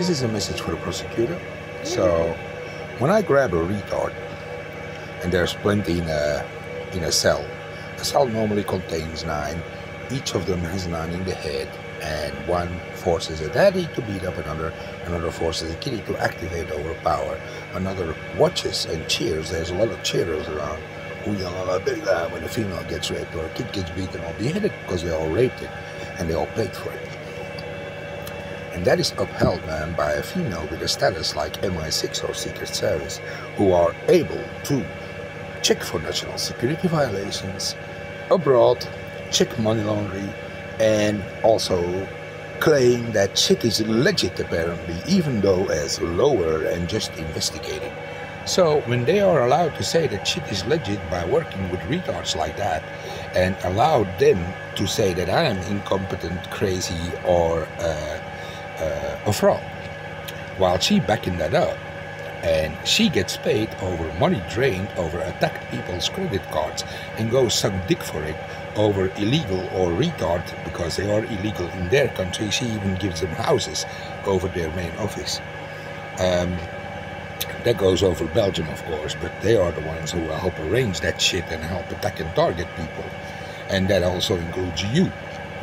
This is a message for the prosecutor. So when I grab a retard, and there's plenty in a cell normally contains 9. Each of them has 9 in the head, and one forces a daddy to beat up another forces a kitty to activate overpower, another watches and cheers. There's a lot of cheerers around who yell when a female gets raped or a kid gets beaten or beheaded because they all raped it and they all paid for it. And that is upheld, man, by a female with a status like MI6 or Secret Service, who are able to check for national security violations abroad, check money laundering, and also claim that shit is legit apparently, even though as lower and just investigating. So when they are allowed to say that shit is legit by working with retards like that, and allow them to say that I am incompetent, crazy, or a fraud, while she backing that up, and she gets paid over money drained over attacked people's credit cards and goes suck dick for it over illegal or retard because they are illegal in their country. She even gives them houses over their main office. That goes over Belgium, of course, but they are the ones who will help arrange that shit and help attack and target people, and that also includes you.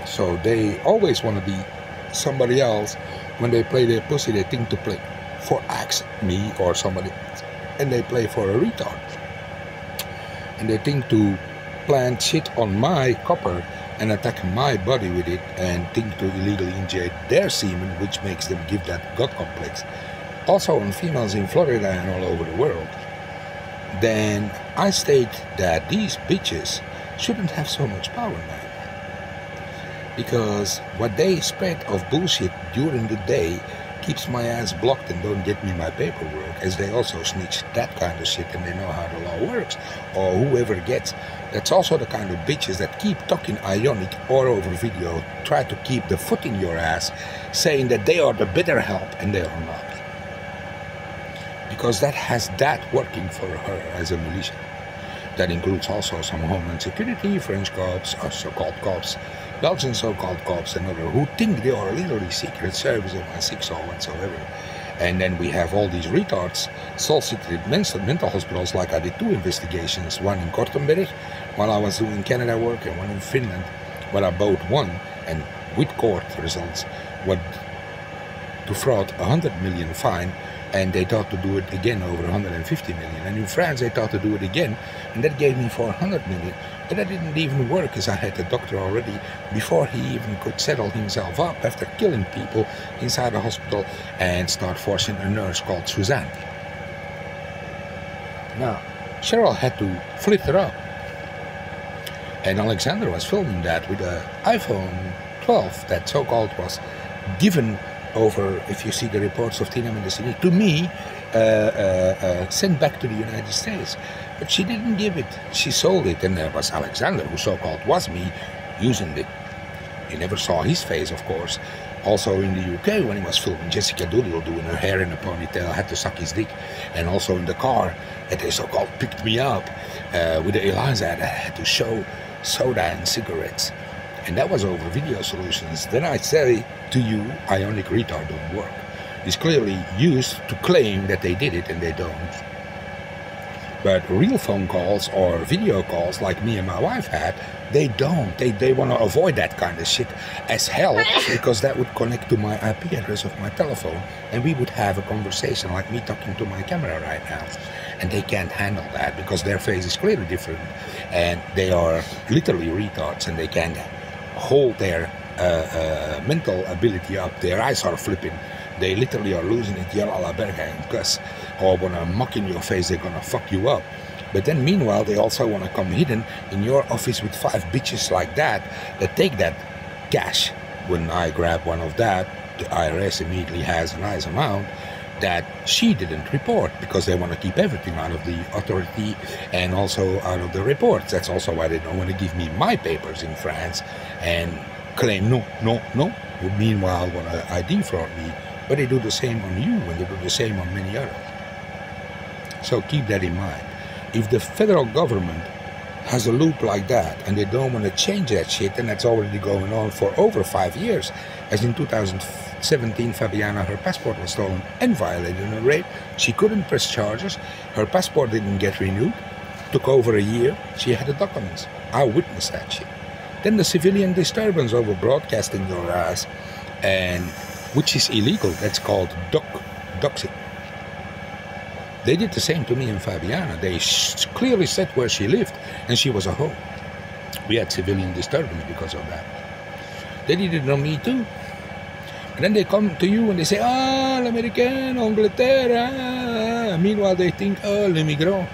So they always want to be somebody else. When they play their pussy, they think to play for Axe, me, or somebody else, and they play for a retard, and they think to plant shit on my copper and attack my body with it, and think to illegally inject their semen, which makes them give that god complex, also on females in Florida and all over the world. Then I state that these bitches shouldn't have so much power, man, because what they spread of bullshit during the day keeps my ass blocked and don't get me my paperwork, as they also snitch that kind of shit and they know how the law works, or whoever gets. That's also the kind of bitches that keep talking ionic or over video, try to keep the foot in your ass, saying that they are the better help, and they are not. Because that has that working for her as a militia. That includes also some Homeland Security, French cops, or so-called cops, Belgian so-called cops, and others who think they are literally Secret Service MI6 or whatsoever. And then we have all these retards solicited mental hospitals, like I did 2 investigations, one in Kortenberg while I was doing Canada work, and one in Finland, where I both won, and with court results, what to fraud 100 million fine, and they thought to do it again over 150 million. And in France they thought to do it again, and that gave me 400 million. But that didn't even work, as I had the doctor already before he even could settle himself up after killing people inside the hospital and start forcing a nurse called Suzanne. Now, Cheryl had to flip her up. And Alexander was filming that with an iPhone 12 that so-called was given over, if you see the reports of Tina Mendicini, to me, sent back to the United States. But she didn't give it, she sold it, and there was Alexander, who so-called was me, using it. You never saw his face, of course. Also in the UK, when he was filming Jessica Doolittle doing her hair in a ponytail, had to suck his dick. And also in the car, that they so-called picked me up with the Eliza, that I had to show soda and cigarettes. And that was over video solutions. Then I say to you, ionic retard don't work. It's clearly used to claim that they did it, and they don't. But real phone calls or video calls like me and my wife had, they don't. They want to avoid that kind of shit as hell, because that would connect to my IP address of my telephone, and we would have a conversation like me talking to my camera right now. And they can't handle that because their face is clearly different, and they are literally retards, and they can't hold their mental ability up. Their eyes are flipping. They literally are losing it, yell a la berga and cuss, or wanna mock in your face, they're gonna fuck you up. But then meanwhile, they also wanna come hidden in your office with 5 bitches like that take that cash. When I grab one of that, the IRS immediately has a nice amount that she didn't report, because they want to keep everything out of the authority and also out of the reports. That's also why they don't want to give me my papers in France and claim no. Meanwhile, want to ID fraud me. But they do the same on you, and they do the same on many others. So keep that in mind. If the federal government has a loop like that and they don't want to change that shit, and that's already going on for over 5 years, as in 2000 17, Fabiana, her passport was stolen and violated in a raid. She couldn't press charges. Her passport didn't get renewed. Took over a year. She had the documents. I witnessed that shit. Then the civilian disturbance over broadcasting your ass, and which is illegal. That's called doxing. They did the same to me and Fabiana. They clearly said where she lived, and she was at home. We had civilian disturbance because of that. They did it on me too. And then they come to you and they say, l'americano, Angleterre. Meanwhile, they think, l'immigrant.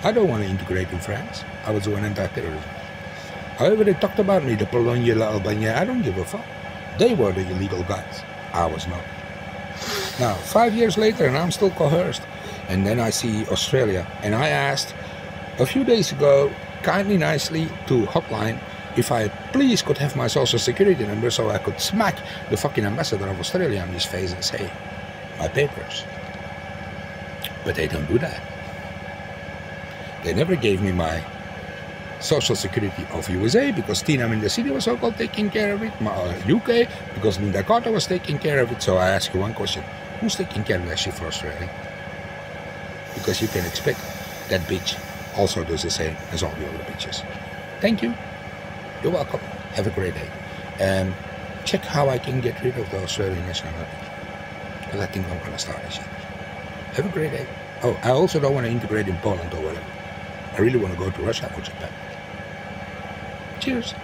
I don't want to integrate in France. I was doing anti-terrorism. However, they talked about me, the Polonia, the Albania. I don't give a fuck. They were the illegal guys. I was not. Now, 5 years later, and I'm still coerced. And then I see Australia. And I asked a few days ago, kindly, nicely, to hotline, if I please could have my social security number so I could smack the fucking ambassador of Australia on his face and say, my papers. But they don't do that. They never gave me my social security of USA because Tina in the city was so-called taking care of it, my UK because Linda Carter was taking care of it. So I ask you one question, who's taking care of that shit for Australia? Because you can expect that bitch also does the same as all the other bitches. Thank you. You're welcome. Have a great day. Check how I can get rid of the Australian nationality. Because I think I'm going to start this shit. Have a great day. Oh, I also don't want to integrate in Poland or whatever. I really want to go to Russia or Japan. Cheers.